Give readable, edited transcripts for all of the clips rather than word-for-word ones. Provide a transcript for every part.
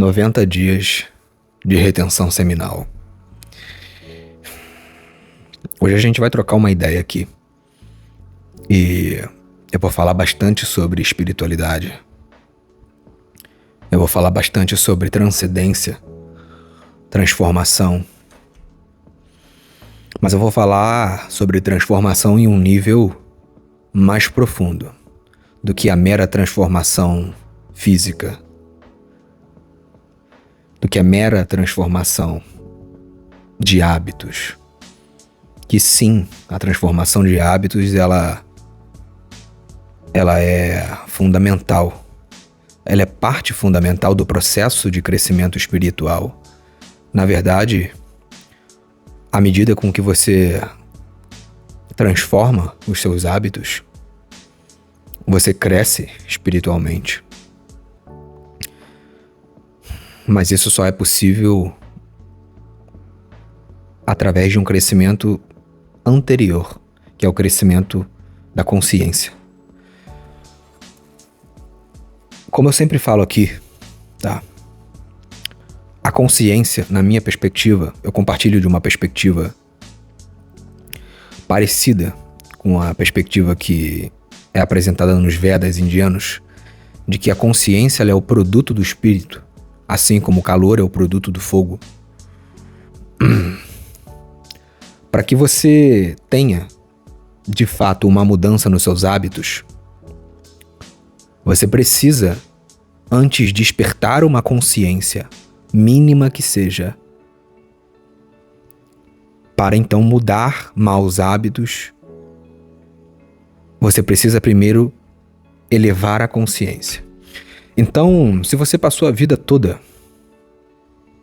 90 dias de retenção seminal. Hoje a gente vai trocar uma ideia aqui. E eu vou falar bastante sobre espiritualidade. Eu vou falar bastante sobre transcendência, transformação. Mas eu vou falar sobre transformação em um nível mais profundo do que a mera transformação física, do que a mera transformação de hábitos. Que sim, a transformação de hábitos, ela é fundamental. Ela é parte fundamental do processo de crescimento espiritual. Na verdade, à medida com que você transforma os seus hábitos, você cresce espiritualmente. Mas isso só é possível através de um crescimento anterior, que é o crescimento da consciência. Como eu sempre falo aqui, tá? A consciência, na minha perspectiva, eu compartilho de uma perspectiva parecida com a perspectiva que é apresentada nos Vedas indianos, de que a consciência ela é o produto do espírito, assim como o calor é o produto do fogo. Para que você tenha, de fato, uma mudança nos seus hábitos, você precisa, antes despertar uma consciência, mínima que seja, para então mudar maus hábitos, você precisa primeiro elevar a consciência. Então, se você passou a vida toda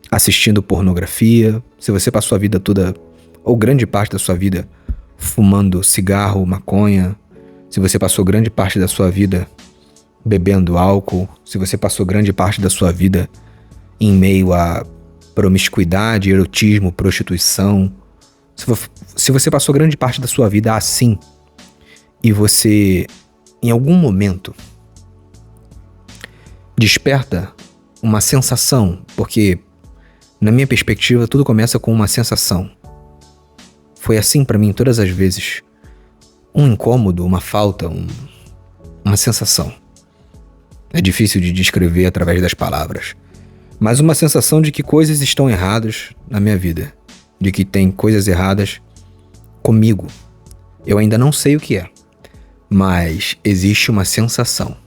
assistindo pornografia, se você passou a vida toda, ou grande parte da sua vida, fumando cigarro, maconha, se você passou grande parte da sua vida bebendo álcool, se você passou grande parte da sua vida em meio a promiscuidade, erotismo, prostituição, se você passou grande parte da sua vida assim, e você, em algum momento, desperta uma sensação, porque, na minha perspectiva, tudo começa com uma sensação. Foi assim pra mim todas as vezes. Um incômodo, uma falta, uma sensação. É difícil de descrever através das palavras. Mas uma sensação de que coisas estão erradas na minha vida. De que tem coisas erradas comigo. Eu ainda não sei o que é. Mas existe uma sensação.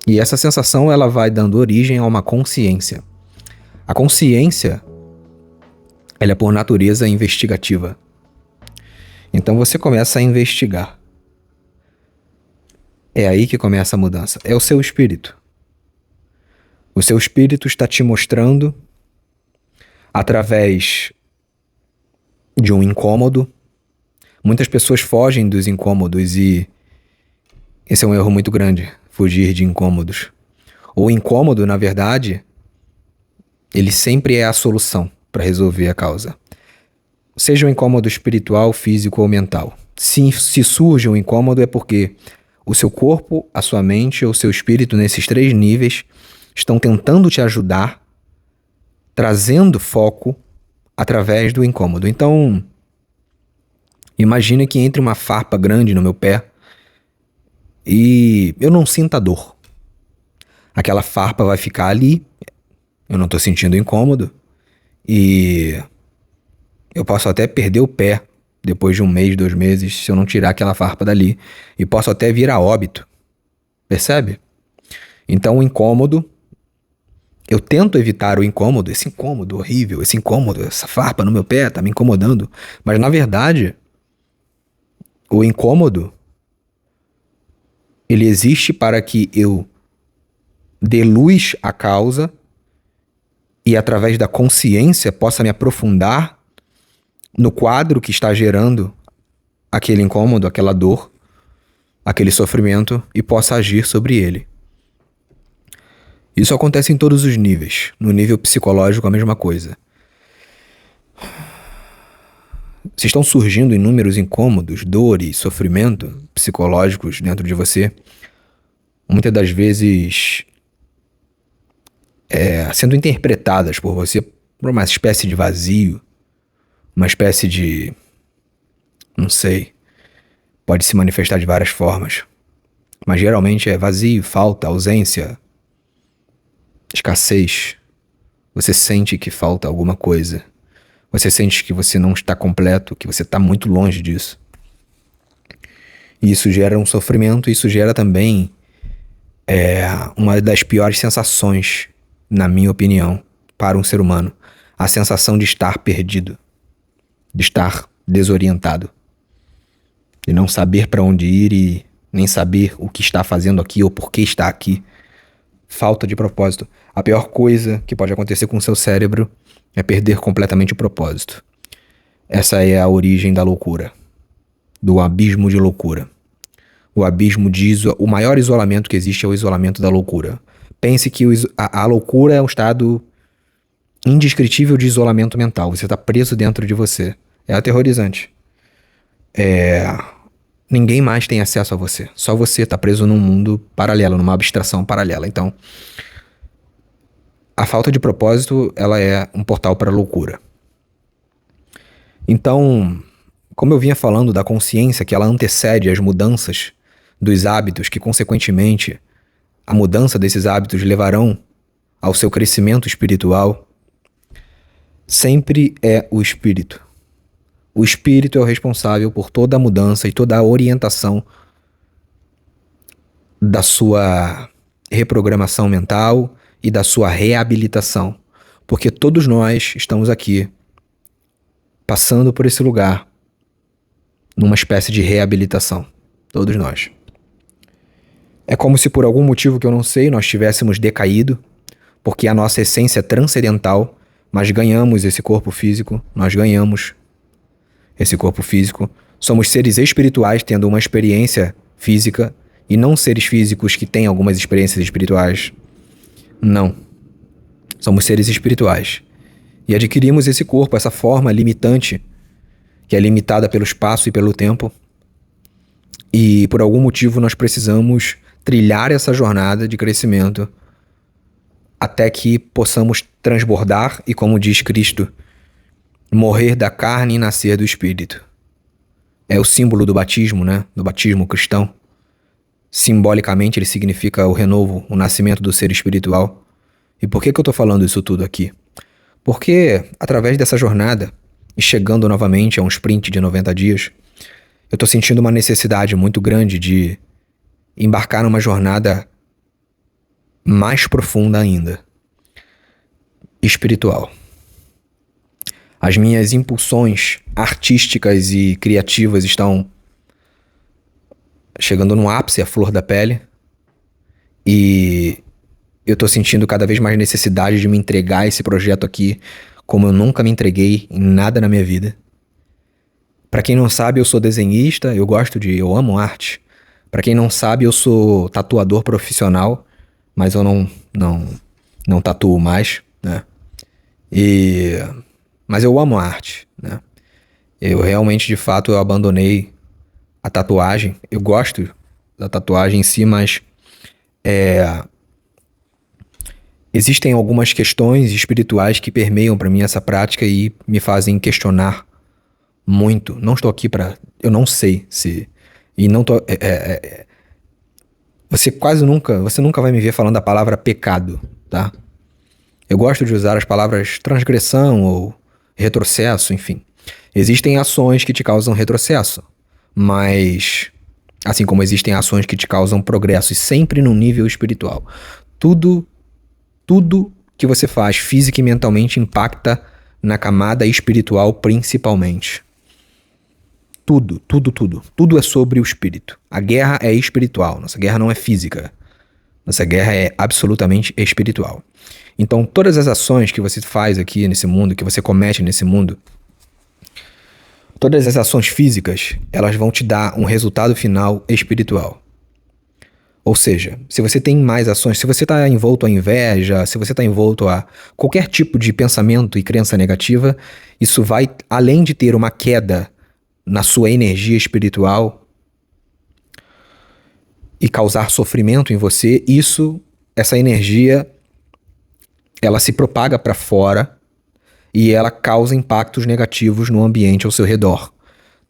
E essa sensação ela vai dando origem a uma consciência. A consciência ela é por natureza investigativa. Então você começa a investigar. É aí que começa a mudança. É o seu espírito. O seu espírito está te mostrando, através de um incômodo. Muitas pessoas fogem dos incômodos e esse é um erro muito grande, fugir de incômodos. O incômodo, na verdade, ele sempre é a solução para resolver a causa. Seja um incômodo espiritual, físico ou mental. Se surge um incômodo é porque o seu corpo, a sua mente ou o seu espírito, nesses 3 níveis, estão tentando te ajudar, trazendo foco através do incômodo. Então, imagine que entre uma farpa grande no meu pé e eu não sinta dor. Aquela farpa vai ficar ali, eu não estou sentindo incômodo e eu posso até perder o pé depois de 1 mês, 2 meses, se eu não tirar aquela farpa dali. E posso até vir a óbito. Percebe? Então o incômodo, eu tento evitar o incômodo, esse incômodo horrível, esse incômodo, essa farpa no meu pé tá me incomodando. Mas na verdade, o incômodo, ele existe para que eu dê luz à causa e através da consciência possa me aprofundar no quadro que está gerando aquele incômodo, aquela dor, aquele sofrimento e possa agir sobre ele. Isso acontece em todos os níveis. No nível psicológico, a mesma coisa. Se estão surgindo inúmeros incômodos, dores, sofrimento psicológicos dentro de você, muitas das vezes sendo interpretadas por você por uma espécie de vazio, uma espécie de, não sei, pode se manifestar de várias formas, mas geralmente é vazio, falta, ausência, escassez. Você sente que falta alguma coisa. Você sente que você não está completo, que você está muito longe disso. E isso gera um sofrimento, isso gera também uma das piores sensações, na minha opinião, para um ser humano. A sensação de estar perdido, de estar desorientado, de não saber para onde ir e nem saber o que está fazendo aqui ou por que está aqui. Falta de propósito. A pior coisa que pode acontecer com o seu cérebro é perder completamente o propósito. Essa é a origem da loucura, do abismo de loucura. O abismo o maior isolamento que existe é o isolamento da loucura. Pense que a loucura é um estado indescritível de isolamento mental. Você está preso dentro de você. É aterrorizante. Ninguém mais tem acesso a você. Só você está preso num mundo paralelo, numa abstração paralela. Então, a falta de propósito, ela é um portal para a loucura. Então, como eu vinha falando da consciência, que ela antecede as mudanças dos hábitos, que consequentemente a mudança desses hábitos levarão ao seu crescimento espiritual, sempre é o espírito. O espírito é o responsável por toda a mudança e toda a orientação da sua reprogramação mental e da sua reabilitação. Porque todos nós estamos aqui passando por esse lugar numa espécie de reabilitação. Todos nós. É como se por algum motivo que eu não sei nós tivéssemos decaído, porque a nossa essência é transcendental, mas ganhamos esse corpo físico, nós ganhamos esse corpo físico. Somos seres espirituais tendo uma experiência física e não seres físicos que têm algumas experiências espirituais. Não. Somos seres espirituais. E adquirimos esse corpo, essa forma limitante, que é limitada pelo espaço e pelo tempo. E por algum motivo nós precisamos trilhar essa jornada de crescimento até que possamos transbordar e, como diz Cristo, morrer da carne e nascer do espírito. É o símbolo do batismo, né? Do batismo cristão. Simbolicamente ele significa o renovo, o nascimento do ser espiritual. E por que eu estou falando isso tudo aqui? Porque através dessa jornada, e chegando novamente a um sprint de 90 dias, eu estou sentindo uma necessidade muito grande de embarcar numa jornada mais profunda ainda, espiritual. As minhas impulsões artísticas e criativas estão chegando no ápice, a flor da pele, e eu tô sentindo cada vez mais necessidade de me entregar a esse projeto aqui, como eu nunca me entreguei em nada na minha vida. Pra quem não sabe, eu sou desenhista, eu amo arte. Pra quem não sabe, eu sou tatuador profissional, mas eu não tatuo mais, né? Mas eu amo a arte, né? Eu realmente, de fato, eu abandonei a tatuagem. Eu gosto da tatuagem em si, mas existem algumas questões espirituais que permeiam para mim essa prática e me fazem questionar muito. Não estou aqui para... Eu não sei se... E não tô... Você nunca vai me ver falando a palavra pecado, tá? Eu gosto de usar as palavras transgressão ou retrocesso, enfim. Existem ações que te causam retrocesso, mas assim como existem ações que te causam progresso, e sempre no nível espiritual. Tudo que você faz física e mentalmente impacta na camada espiritual principalmente. Tudo é sobre o espírito. A guerra é espiritual, nossa guerra não é física. Nossa guerra é absolutamente espiritual. Então, todas as ações que você faz aqui nesse mundo, que você comete nesse mundo, todas as ações físicas, elas vão te dar um resultado final espiritual. Ou seja, se você tem mais ações, se você está envolto a inveja, se você está envolto a qualquer tipo de pensamento e crença negativa, isso vai, além de ter uma queda na sua energia espiritual e causar sofrimento em você, essa energia ela se propaga para fora e ela causa impactos negativos no ambiente ao seu redor,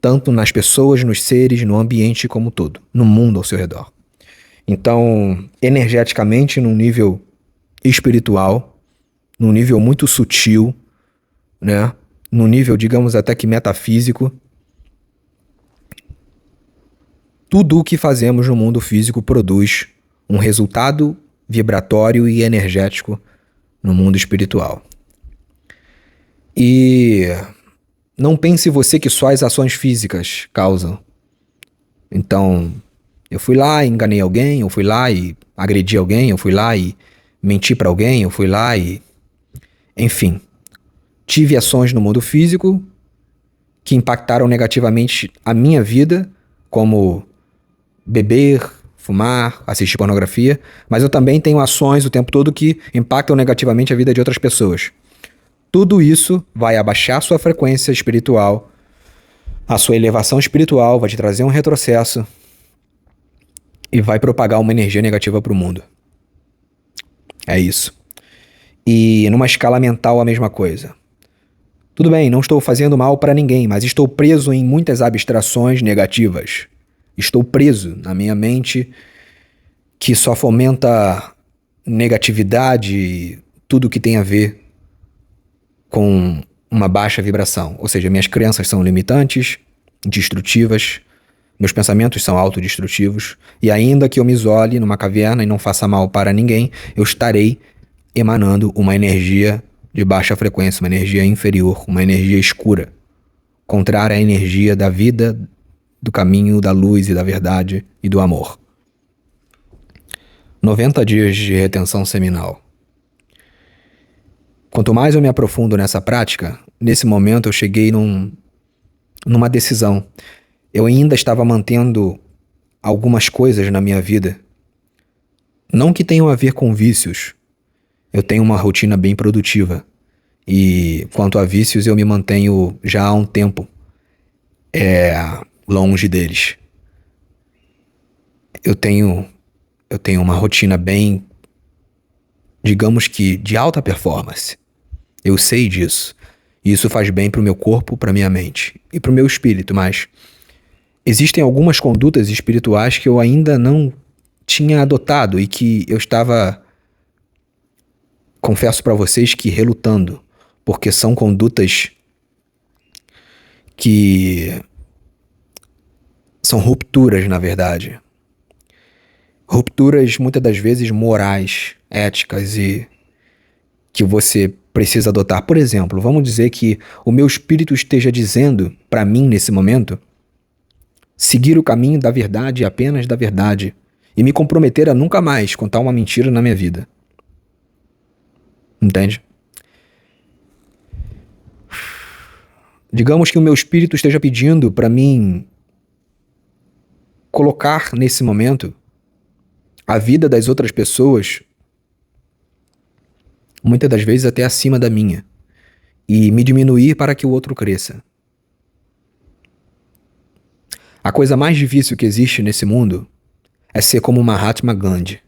tanto nas pessoas, nos seres, no ambiente como todo, no mundo ao seu redor. Então, energeticamente, num nível espiritual, num nível muito sutil, né? Num nível, digamos, até que metafísico, tudo o que fazemos no mundo físico produz um resultado vibratório e energético no mundo espiritual. E não pense você que só as ações físicas causam. Então, eu fui lá e enganei alguém, eu fui lá e agredi alguém, eu fui lá e menti para alguém, eu fui lá e... Enfim, tive ações no mundo físico que impactaram negativamente a minha vida, como beber, fumar, assistir pornografia, mas eu também tenho ações o tempo todo que impactam negativamente a vida de outras pessoas. Tudo isso vai abaixar sua frequência espiritual, a sua elevação espiritual, vai te trazer um retrocesso e vai propagar uma energia negativa para o mundo. É isso. E numa escala mental a mesma coisa. Tudo bem, não estou fazendo mal para ninguém, mas estou preso em muitas abstrações negativas. Estou preso na minha mente que só fomenta negatividade e tudo que tem a ver com uma baixa vibração. Ou seja, minhas crenças são limitantes, destrutivas, meus pensamentos são autodestrutivos, e ainda que eu me isole numa caverna e não faça mal para ninguém, eu estarei emanando uma energia de baixa frequência, uma energia inferior, uma energia escura, contrária à energia da vida, do caminho, da luz e da verdade e do amor. 90 dias de retenção seminal. Quanto mais eu me aprofundo nessa prática, nesse momento eu cheguei numa decisão. Eu ainda estava mantendo algumas coisas na minha vida, não que tenham a ver com vícios. Eu tenho uma rotina bem produtiva e quanto a vícios eu me mantenho já há um tempo longe deles. Eu tenho uma rotina bem, digamos que de alta performance. Eu sei disso. E isso faz bem pro meu corpo, pra minha mente e pro meu espírito, mas existem algumas condutas espirituais que eu ainda não tinha adotado e que eu estava, confesso pra vocês que relutando, porque são condutas que são rupturas, na verdade. Rupturas muitas das vezes morais, éticas e que você precisa adotar. Por exemplo, vamos dizer que o meu espírito esteja dizendo para mim nesse momento seguir o caminho da verdade e apenas da verdade e me comprometer a nunca mais contar uma mentira na minha vida. Entende? Digamos que o meu espírito esteja pedindo para mim colocar nesse momento a vida das outras pessoas, muitas das vezes até acima da minha, e me diminuir para que o outro cresça. A coisa mais difícil que existe nesse mundo é ser como Mahatma Gandhi.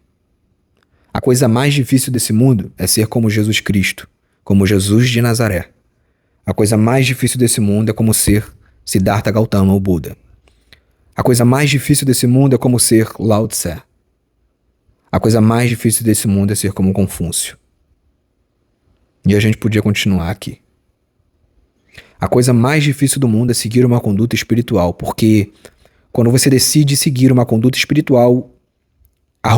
A coisa mais difícil desse mundo é ser como Jesus Cristo, como Jesus de Nazaré. A coisa mais difícil desse mundo é como ser Siddhartha Gautama, o Buda. A coisa mais difícil desse mundo é como ser Lao Tse. A coisa mais difícil desse mundo é ser como Confúcio. E a gente podia continuar aqui. A coisa mais difícil do mundo é seguir uma conduta espiritual, porque quando você decide seguir uma conduta espiritual, a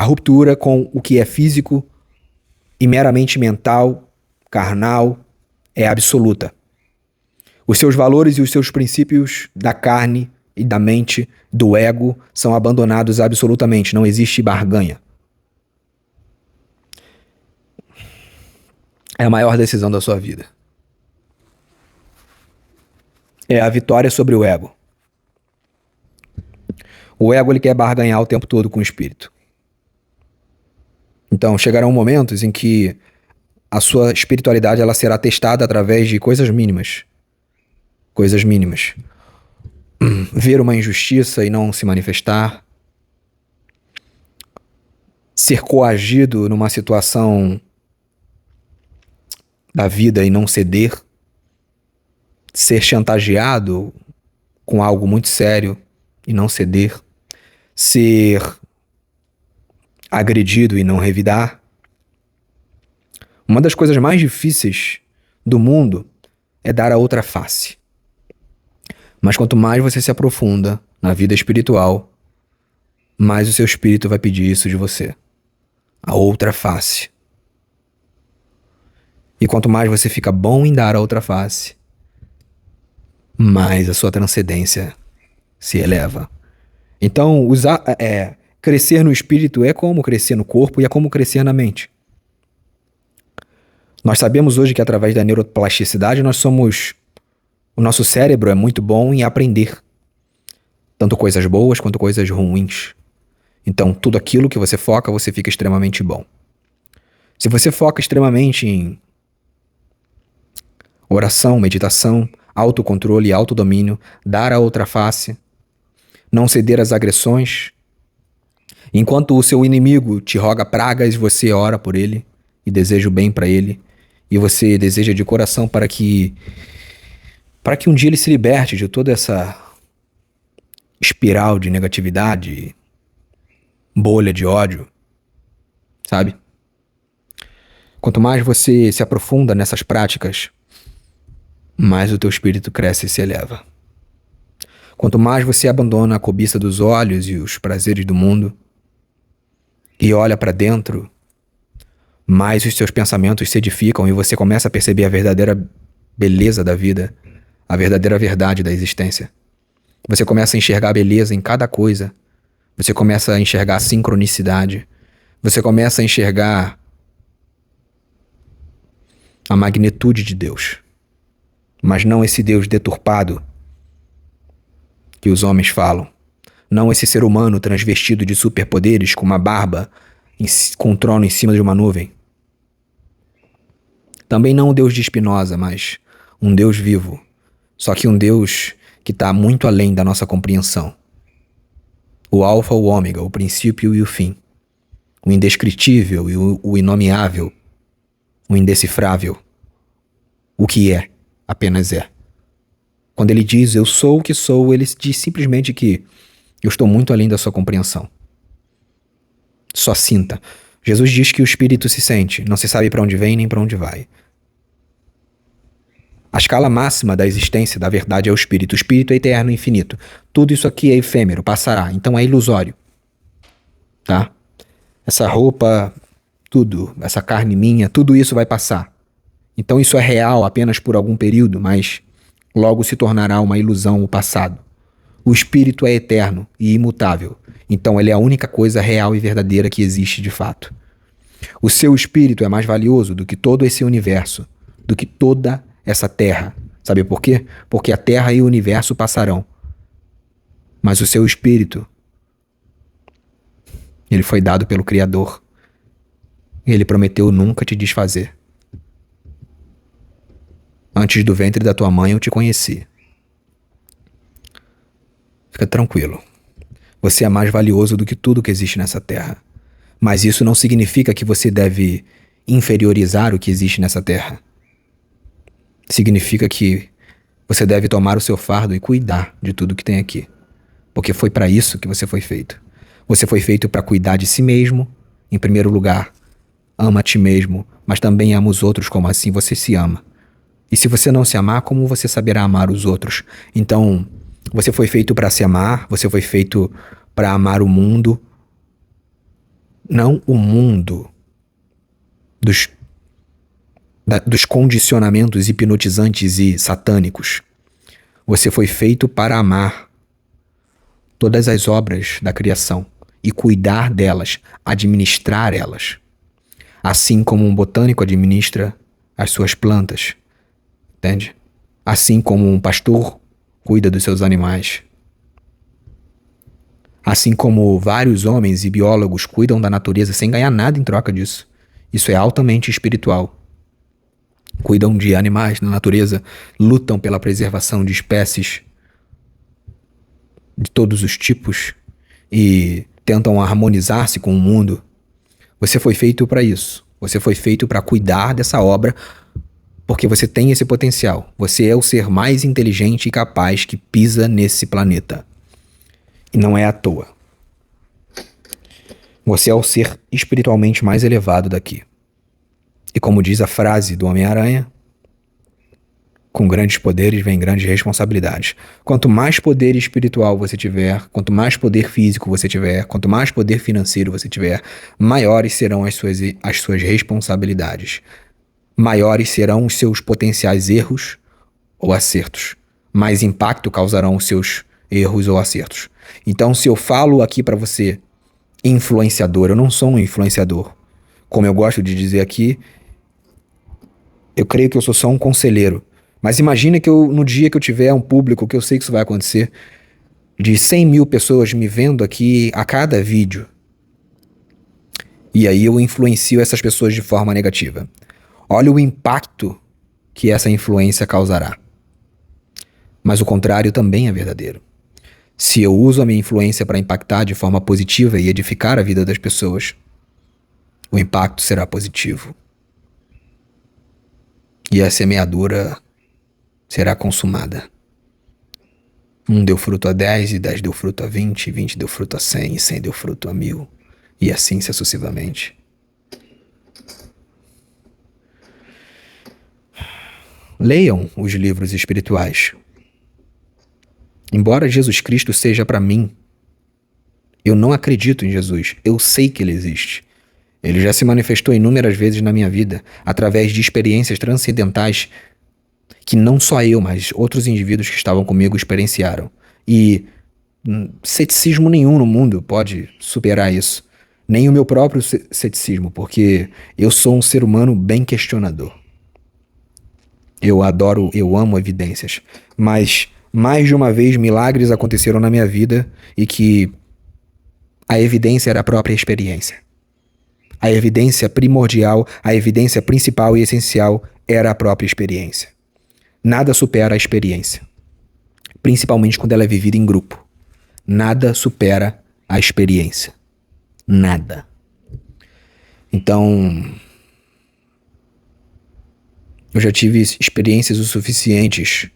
ruptura com o que é físico e meramente mental, carnal, é absoluta. Os seus valores e os seus princípios da carne e da mente, do ego, são abandonados absolutamente. Não existe barganha. É a maior decisão da sua vida. É a vitória sobre o ego. O ego ele quer barganhar o tempo todo com o espírito. Então chegarão momentos em que a sua espiritualidade ela será testada através de coisas mínimas. Coisas mínimas. Ver uma injustiça e não se manifestar. Ser coagido numa situação da vida e não ceder, ser chantageado com algo muito sério e não ceder, ser agredido e não revidar. Uma das coisas mais difíceis do mundo é dar a outra face. Mas quanto mais você se aprofunda na vida espiritual, mais o seu espírito vai pedir isso de você. A outra face. E quanto mais você fica bom em dar a outra face, mais a sua transcendência se eleva. Então, crescer no espírito é como crescer no corpo e é como crescer na mente. Nós sabemos hoje que através da neuroplasticidade o nosso cérebro é muito bom em aprender. Tanto coisas boas quanto coisas ruins. Então, tudo aquilo que você foca, você fica extremamente bom. Se você foca extremamente em oração, meditação, autocontrole e autodomínio, dar a outra face, não ceder às agressões, enquanto o seu inimigo te roga pragas, você ora por ele e deseja o bem para ele, e você deseja de coração para que um dia ele se liberte de toda essa espiral de negatividade, bolha de ódio, sabe? Quanto mais você se aprofunda nessas práticas, mais o teu espírito cresce e se eleva. Quanto mais você abandona a cobiça dos olhos e os prazeres do mundo e olha para dentro, mais os seus pensamentos se edificam e você começa a perceber a verdadeira beleza da vida, a verdadeira verdade da existência. Você começa a enxergar a beleza em cada coisa. Você começa a enxergar a sincronicidade. Você começa a enxergar a magnitude de Deus. Mas não esse Deus deturpado que os homens falam. Não esse ser humano transvestido de superpoderes com uma barba, com um trono em cima de uma nuvem. Também não o Deus de Spinoza, mas um Deus vivo. Só que um Deus que está muito além da nossa compreensão. O alfa, o ômega, o princípio e o fim. O indescritível e o inomeável. O indecifrável. O que é, apenas é. Quando ele diz eu sou o que sou, ele diz simplesmente que eu estou muito além da sua compreensão. Só sinta. Jesus diz que o espírito se sente, não se sabe para onde vem nem para onde vai. A escala máxima da existência, da verdade, é o espírito. O espírito é eterno e infinito. Tudo isso aqui é efêmero, passará, então é ilusório. Tá? Essa roupa, tudo, essa carne minha, tudo isso vai passar. Então isso é real apenas por algum período, mas logo se tornará uma ilusão o passado. O espírito é eterno e imutável, então ele é a única coisa real e verdadeira que existe de fato. O seu espírito é mais valioso do que todo esse universo, do que toda essa terra. Sabe por quê? Porque a terra e o universo passarão. Mas o seu espírito, ele foi dado pelo Criador. E ele prometeu nunca te desfazer. Antes do ventre da tua mãe eu te conheci. Fica tranquilo. Você é mais valioso do que tudo que existe nessa terra. Mas isso não significa que você deve inferiorizar o que existe nessa terra. Significa que você deve tomar o seu fardo e cuidar de tudo que tem aqui. Porque foi para isso que você foi feito. Você foi feito para cuidar de si mesmo, em primeiro lugar. Ama a ti mesmo, mas também ama os outros como assim você se ama. E se você não se amar, como você saberá amar os outros? Então, você foi feito para se amar, você foi feito para amar o mundo. Não o mundo dos condicionamentos hipnotizantes e satânicos. Você foi feito para amar todas as obras da criação e cuidar delas, administrar elas. Assim como um botânico administra as suas plantas, entende? Assim como um pastor cuida dos seus animais. Assim como vários homens e biólogos cuidam da natureza sem ganhar nada em troca disso. Isso é altamente espiritual. Cuidam de animais na natureza, lutam pela preservação de espécies de todos os tipos e tentam harmonizar-se com o mundo. Você foi feito para isso. Você foi feito para cuidar dessa obra Porque você tem esse potencial. Você é o ser mais inteligente e capaz que pisa nesse planeta. E não é à toa. Você é o ser espiritualmente mais elevado daqui. E como diz a frase do Homem-Aranha, com grandes poderes vem grandes responsabilidades. Quanto mais poder espiritual você tiver, quanto mais poder físico você tiver, quanto mais poder financeiro você tiver, maiores serão as suas responsabilidades. Maiores serão os seus potenciais erros ou acertos. Mais impacto causarão os seus erros ou acertos. Então, se eu falo aqui para você, influenciador, eu não sou um influenciador. Como eu gosto de dizer aqui, eu creio que eu sou só um conselheiro. Mas imagine que no dia que eu tiver um público, que eu sei que isso vai acontecer, de 100 mil pessoas me vendo aqui a cada vídeo. E aí eu influencio essas pessoas de forma negativa. Olha o impacto que essa influência causará. Mas o contrário também é verdadeiro. Se eu uso a minha influência para impactar de forma positiva e edificar a vida das pessoas, o impacto será positivo. E a semeadura será consumada. 1 deu fruto a 10, e 10 deu fruto a 20, e 20 deu fruto a 100, e 100 deu fruto a 1000, e assim sucessivamente. Leiam os livros espirituais. Embora Jesus Cristo seja para mim, eu não acredito em Jesus, eu sei que ele existe. Ele já se manifestou inúmeras vezes na minha vida, através de experiências transcendentais que não só eu, mas outros indivíduos que estavam comigo experienciaram. E ceticismo nenhum no mundo pode superar isso. Nem o meu próprio ceticismo, porque eu sou um ser humano bem questionador. Eu amo evidências. Mas, mais de uma vez, milagres aconteceram na minha vida e que a evidência era a própria experiência. A evidência primordial, a evidência principal e essencial era a própria experiência. Nada supera a experiência, principalmente quando ela é vivida em grupo. Nada supera a experiência. Nada. Então, eu já tive experiências o suficientes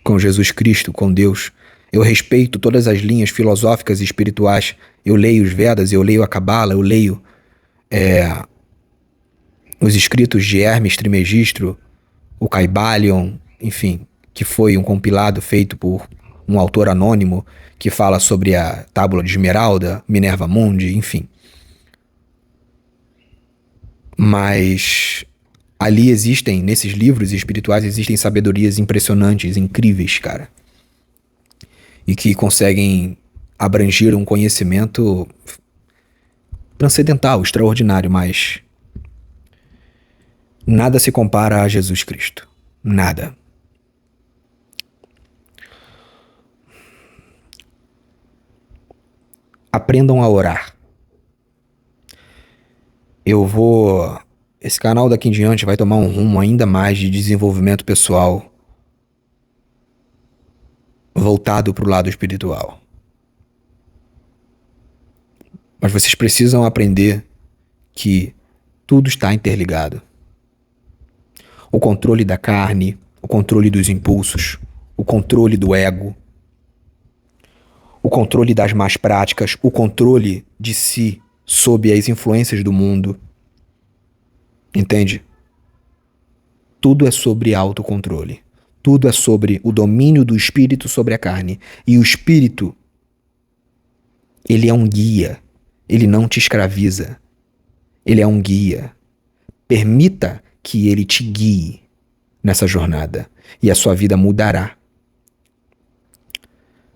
com Jesus Cristo, com Deus. Eu respeito todas as linhas filosóficas e espirituais. Eu leio os Vedas, eu leio a Cabala, eu leio os escritos de Hermes Trismegisto, o Kybalion, enfim, que foi um compilado feito por um autor anônimo que fala sobre a Tábula de Esmeralda, Minerva Mundi, enfim. Mas ali existem, nesses livros espirituais, existem sabedorias impressionantes, incríveis, cara. E que conseguem abranger um conhecimento transcendental, extraordinário, mas nada se compara a Jesus Cristo. Nada. Aprendam a orar. Esse canal daqui em diante vai tomar um rumo ainda mais de desenvolvimento pessoal voltado para o lado espiritual. Mas vocês precisam aprender que tudo está interligado. O controle da carne, o controle dos impulsos, o controle do ego, o controle das más práticas, o controle de si sob as influências do mundo. Entende? Tudo é sobre autocontrole. Tudo é sobre o domínio do espírito sobre a carne. E o espírito, ele é um guia. Ele não te escraviza. Ele é um guia. Permita que ele te guie nessa jornada. E a sua vida mudará.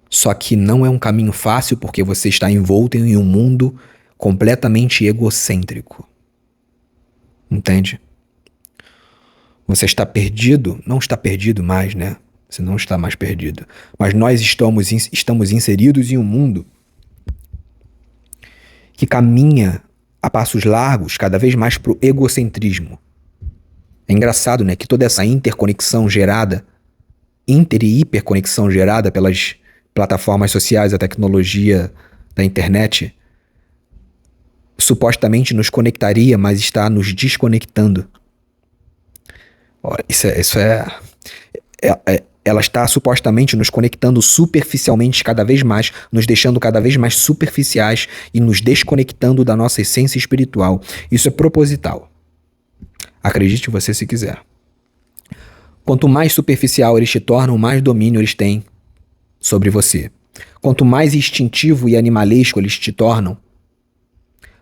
Só que não é um caminho fácil porque você está envolto em um mundo completamente egocêntrico. Entende? Você está perdido, não está perdido mais, né? Você não está mais perdido. Mas nós estamos inseridos em um mundo que caminha a passos largos cada vez mais para o egocentrismo. É engraçado, né? Que toda essa interconexão gerada, inter e hiperconexão gerada pelas plataformas sociais, a tecnologia da internet, supostamente nos conectaria, mas está nos desconectando. Ora, ela está supostamente nos conectando superficialmente cada vez mais, nos deixando cada vez mais superficiais e nos desconectando da nossa essência espiritual. Isso é proposital. Acredite você se quiser. Quanto mais superficial eles te tornam, mais domínio eles têm sobre você. Quanto mais instintivo e animalesco eles te tornam,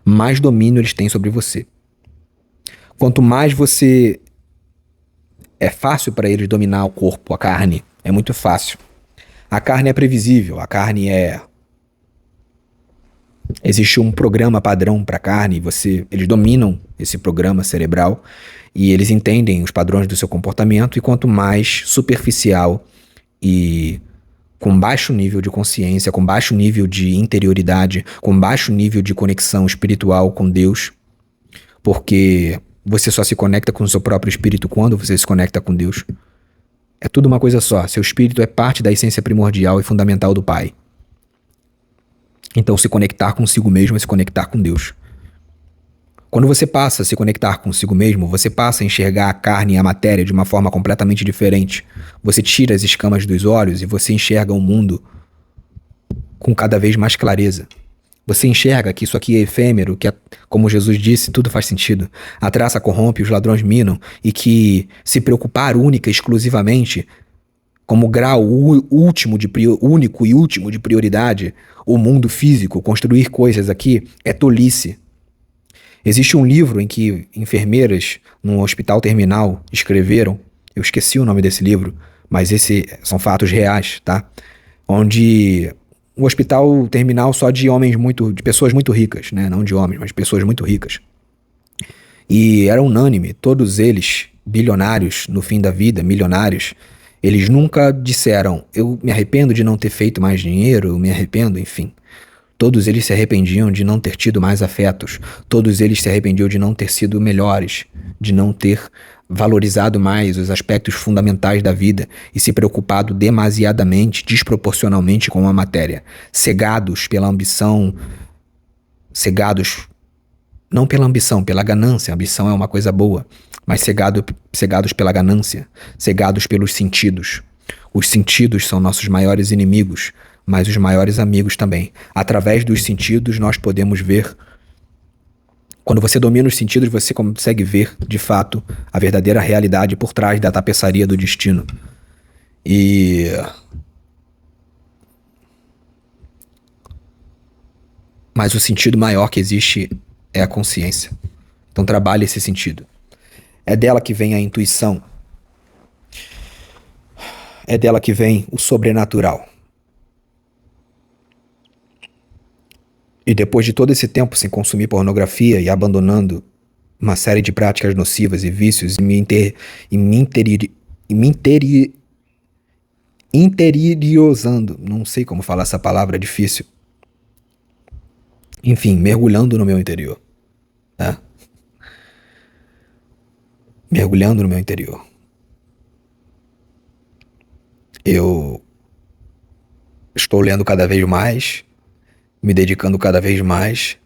mais domínio eles têm sobre você. Quanto mais você... É fácil para eles dominar o corpo, a carne. É muito fácil. A carne é previsível, a carne é... Existe um programa padrão para a carne, eles dominam esse programa cerebral e eles entendem os padrões do seu comportamento, e quanto mais superficial e com baixo nível de consciência, com baixo nível de interioridade, com baixo nível de conexão espiritual com Deus, porque você só se conecta com o seu próprio espírito quando você se conecta com Deus. É tudo uma coisa só. Seu espírito é parte da essência primordial e fundamental do Pai. Então, se conectar consigo mesmo é se conectar com Deus. Quando você passa a se conectar consigo mesmo, você passa a enxergar a carne e a matéria de uma forma completamente diferente. Você tira as escamas dos olhos e você enxerga o mundo com cada vez mais clareza. Você enxerga que isso aqui é efêmero, que, como Jesus disse, tudo faz sentido. A traça corrompe, os ladrões minam, e que se preocupar única e exclusivamente como grau único e último de prioridade, o mundo físico, construir coisas aqui, é tolice. Existe um livro em que enfermeiras num hospital terminal escreveram, eu esqueci o nome desse livro, mas são fatos reais, tá? Onde um hospital terminal só de de pessoas muito ricas, né? Não de homens, mas de pessoas muito ricas. E era unânime, todos eles, bilionários no fim da vida, milionários, eles nunca disseram, eu me arrependo de não ter feito mais dinheiro, eu me arrependo, enfim. Todos eles se arrependiam de não ter tido mais afetos. Todos eles se arrependiam de não ter sido melhores, de não ter valorizado mais os aspectos fundamentais da vida e se preocupado demasiadamente, desproporcionalmente com a matéria. Cegados pela ambição, cegados não pela ambição, pela ganância. A ambição é uma coisa boa, mas cegados pela ganância, cegados pelos sentidos. Os sentidos são nossos maiores inimigos, mas os maiores amigos também. Através dos sentidos nós podemos ver. Quando você domina os sentidos, você consegue ver, de fato, a verdadeira realidade por trás da tapeçaria do destino. Mas o sentido maior que existe é a consciência. Então trabalhe esse sentido. É dela que vem a intuição. É dela que vem o sobrenatural. E depois de todo esse tempo sem consumir pornografia e abandonando uma série de práticas nocivas e vícios interiorizando, não sei como falar essa palavra, é difícil. Enfim, mergulhando no meu interior. Né? Mergulhando no meu interior. Eu estou lendo cada vez mais, me dedicando cada vez mais,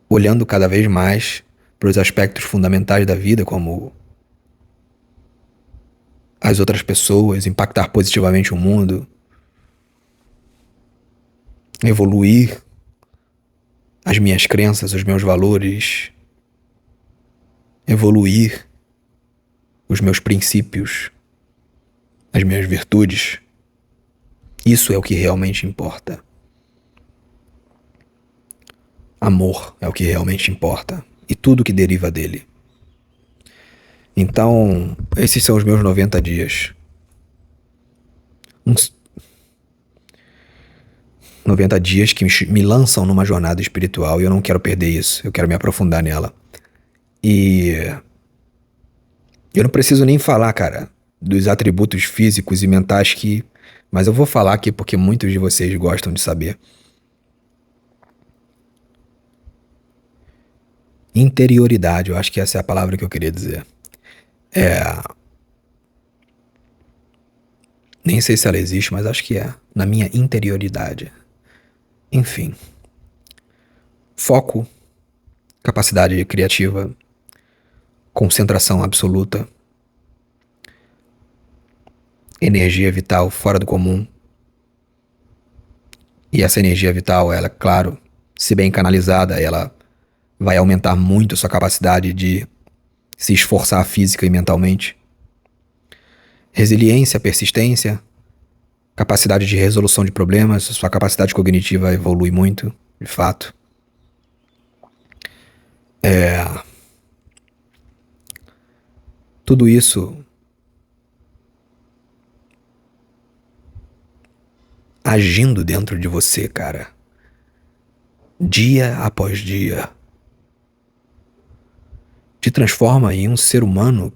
olhando cada vez mais para os aspectos fundamentais da vida, como as outras pessoas, impactar positivamente o mundo, evoluir as minhas crenças, os meus valores, evoluir os meus princípios, as minhas virtudes. Isso é o que realmente importa. Amor é o que realmente importa. E tudo que deriva dele. Então, esses são os meus 90 dias. 90 dias que me lançam numa jornada espiritual e eu não quero perder isso. Eu quero me aprofundar nela. E eu não preciso nem falar, cara, dos atributos físicos e mentais mas eu vou falar aqui porque muitos de vocês gostam de saber. Interioridade, eu acho que essa é a palavra que eu queria dizer. Nem sei se ela existe, mas acho que é. Na minha interioridade. Enfim. Foco, capacidade criativa, concentração absoluta, energia vital fora do comum. E essa energia vital, ela, claro, se bem canalizada, ela vai aumentar muito a sua capacidade de se esforçar física e mentalmente. Resiliência, persistência, capacidade de resolução de problemas, sua capacidade cognitiva evolui muito, de fato. Tudo isso agindo dentro de você, cara, dia após dia, te transforma em um ser humano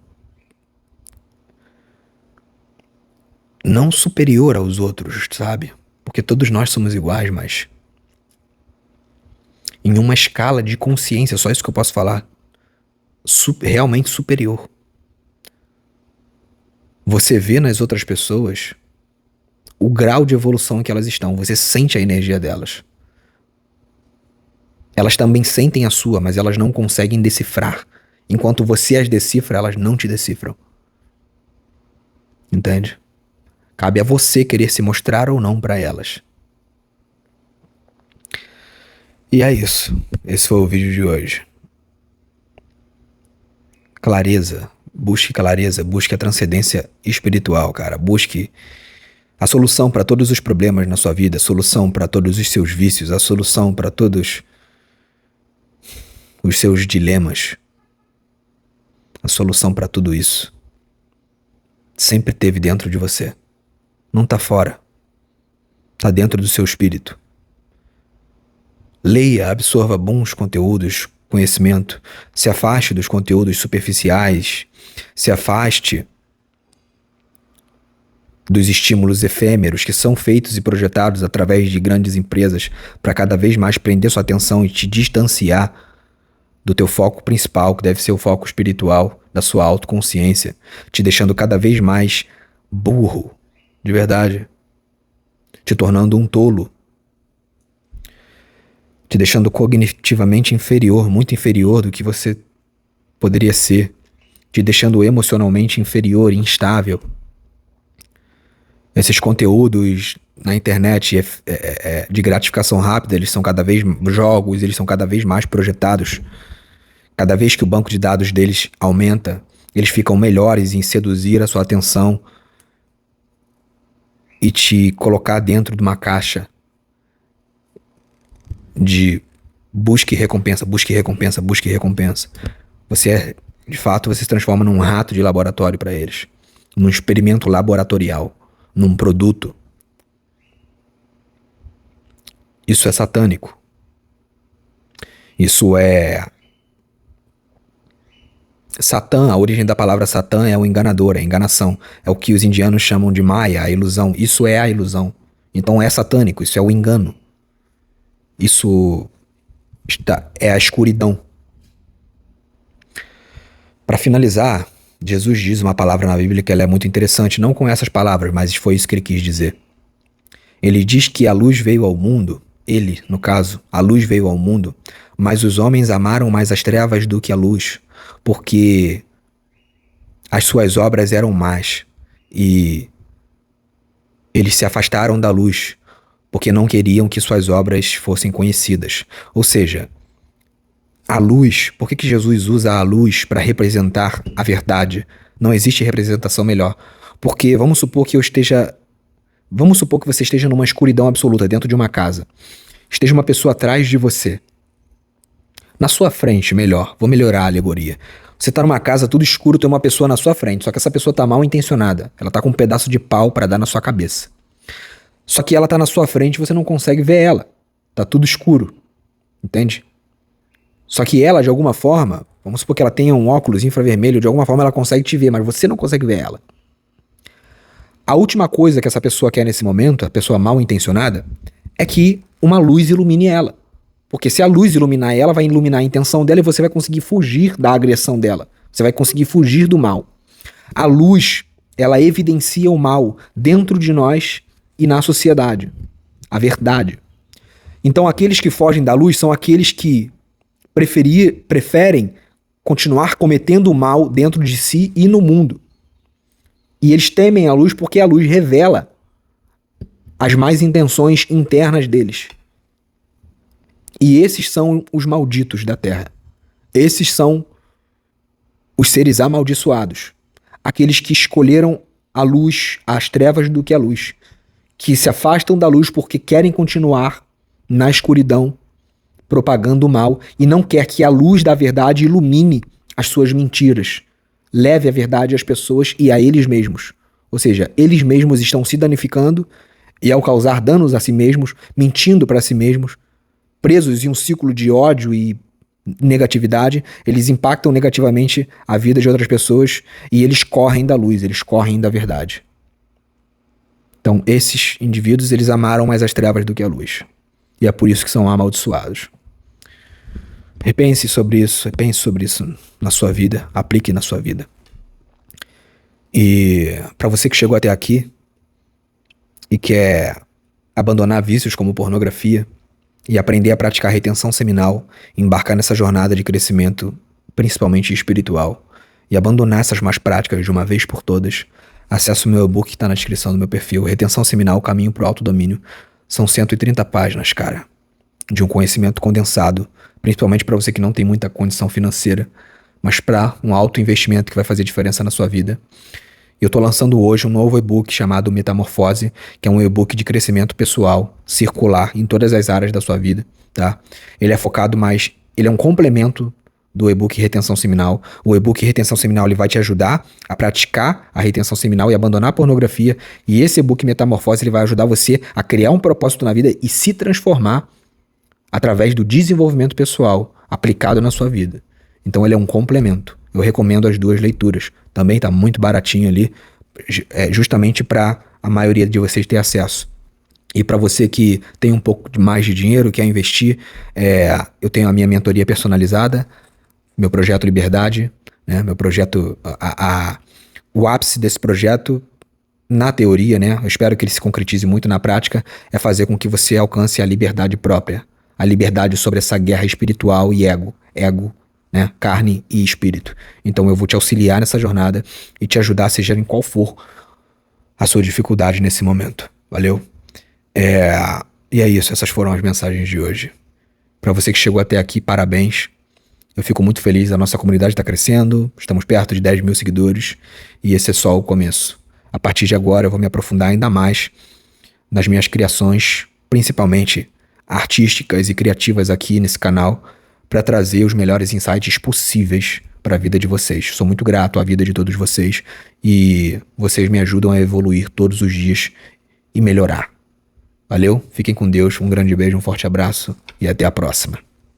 não superior aos outros, sabe? Porque todos nós somos iguais, mas em uma escala de consciência, só isso que eu posso falar, realmente superior. Você vê nas outras pessoas o grau de evolução em que elas estão, você sente a energia delas. Elas também sentem a sua, mas elas não conseguem decifrar. Enquanto você as decifra, elas não te decifram. Entende? Cabe a você querer se mostrar ou não para elas. E é isso. Esse foi o vídeo de hoje. Clareza. Busque a transcendência espiritual, cara. Busque a solução para todos os problemas na sua vida, a solução para todos os seus vícios, a solução para todos os seus dilemas. A solução para tudo isso sempre esteve dentro de você. Não tá fora. Tá dentro do seu espírito. Leia, absorva bons conteúdos, conhecimento. Se afaste dos conteúdos superficiais. Se afaste dos estímulos efêmeros que são feitos e projetados através de grandes empresas para cada vez mais prender sua atenção e te distanciar do teu foco principal, que deve ser o foco espiritual, da sua autoconsciência, te deixando cada vez mais burro, de verdade, te tornando um tolo, te deixando cognitivamente inferior, muito inferior do que você poderia ser, te deixando emocionalmente inferior e instável. Esses conteúdos na internet de gratificação rápida, eles são cada vez jogos, eles são cada vez mais projetados. Cada vez que o banco de dados deles aumenta, eles ficam melhores em seduzir a sua atenção e te colocar dentro de uma caixa de busque recompensa, busque recompensa, busque recompensa. De fato, você se transforma num rato de laboratório para eles, num experimento laboratorial, num produto. Isso é satânico. Isso é Satã. A origem da palavra Satã é o enganador, é a enganação. É o que os indianos chamam de Maya, a ilusão. Isso é a ilusão. Então é satânico, isso é o engano. Isso é a escuridão. Para finalizar, Jesus diz uma palavra na Bíblia que ela é muito interessante, não com essas palavras, mas foi isso que ele quis dizer. Ele diz que a luz veio ao mundo, no caso, a luz veio ao mundo, mas os homens amaram mais as trevas do que a luz, porque as suas obras eram más e eles se afastaram da luz, porque não queriam que suas obras fossem conhecidas. Ou seja, a luz, por que Jesus usa a luz para representar a verdade? Não existe representação melhor. Porque vamos supor que você esteja numa escuridão absoluta dentro de uma casa. Esteja uma pessoa atrás de você. Na sua frente, vou melhorar a alegoria. Você tá numa casa, tudo escuro, tem uma pessoa na sua frente, só que essa pessoa tá mal intencionada. Ela tá com um pedaço de pau para dar na sua cabeça. Só que ela tá na sua frente e você não consegue ver ela. Tá tudo escuro. Entende? Só que ela, de alguma forma, vamos supor que ela tenha um óculos infravermelho, de alguma forma ela consegue te ver, mas você não consegue ver ela. A última coisa que essa pessoa quer nesse momento, a pessoa mal intencionada, é que uma luz ilumine ela. Porque se a luz iluminar ela, vai iluminar a intenção dela e você vai conseguir fugir da agressão dela. Você vai conseguir fugir do mal. A luz, ela evidencia o mal dentro de nós e na sociedade. A verdade. Então aqueles que fogem da luz são aqueles que preferem continuar cometendo o mal dentro de si e no mundo. E eles temem a luz porque a luz revela as más intenções internas deles. E esses são os malditos da Terra. Esses são os seres amaldiçoados. Aqueles que escolheram a luz, as trevas do que a luz. Que se afastam da luz porque querem continuar na escuridão, propagando o mal, e não quer que a luz da verdade ilumine as suas mentiras. Leve a verdade às pessoas e a eles mesmos. Ou seja, eles mesmos estão se danificando e, ao causar danos a si mesmos, mentindo para si mesmos, presos em um ciclo de ódio e negatividade, eles impactam negativamente a vida de outras pessoas e eles correm da luz, eles correm da verdade. Então, esses indivíduos, eles amaram mais as trevas do que a luz. E é por isso que são amaldiçoados. Repense sobre isso na sua vida, aplique na sua vida. E para você que chegou até aqui e quer abandonar vícios como pornografia e aprender a praticar retenção seminal, embarcar nessa jornada de crescimento, principalmente espiritual, e abandonar essas más práticas de uma vez por todas, acesse o meu e-book que está na descrição do meu perfil, Retenção Seminal, Caminho para o Autodomínio. São 130 páginas, cara, de um conhecimento condensado, principalmente para você que não tem muita condição financeira, mas para um alto investimento que vai fazer diferença na sua vida. Eu estou lançando hoje um novo e-book chamado Metamorfose, que é um e-book de crescimento pessoal, circular, em todas as áreas da sua vida, tá? Ele é focado mais, ele é um complemento do e-book Retenção Seminal. O e-book Retenção Seminal, ele vai te ajudar a praticar a retenção seminal e abandonar a pornografia. E esse e-book Metamorfose, ele vai ajudar você a criar um propósito na vida e se transformar através do desenvolvimento pessoal aplicado na sua vida. Então ele é um complemento. Eu recomendo as duas leituras. Também está muito baratinho ali, justamente para a maioria de vocês ter acesso. E para você que tem um pouco mais de dinheiro, quer investir, eu tenho a minha mentoria personalizada, meu projeto Liberdade, né? Meu projeto, o ápice desse projeto, na teoria, né? Eu espero que ele se concretize muito na prática, é fazer com que você alcance a liberdade própria. A liberdade sobre essa guerra espiritual e ego, né? Carne e espírito. Então eu vou te auxiliar nessa jornada e te ajudar, seja em qual for a sua dificuldade nesse momento. Valeu? E é isso, essas foram as mensagens de hoje. Para você que chegou até aqui, parabéns. Eu fico muito feliz, a nossa comunidade está crescendo, estamos perto de 10 mil seguidores e esse é só o começo. A partir de agora eu vou me aprofundar ainda mais nas minhas criações, principalmente artísticas e criativas aqui nesse canal, para trazer os melhores insights possíveis para a vida de vocês. Sou muito grato à vida de todos vocês e vocês me ajudam a evoluir todos os dias e melhorar. Valeu? Fiquem com Deus, um grande beijo, um forte abraço e até a próxima.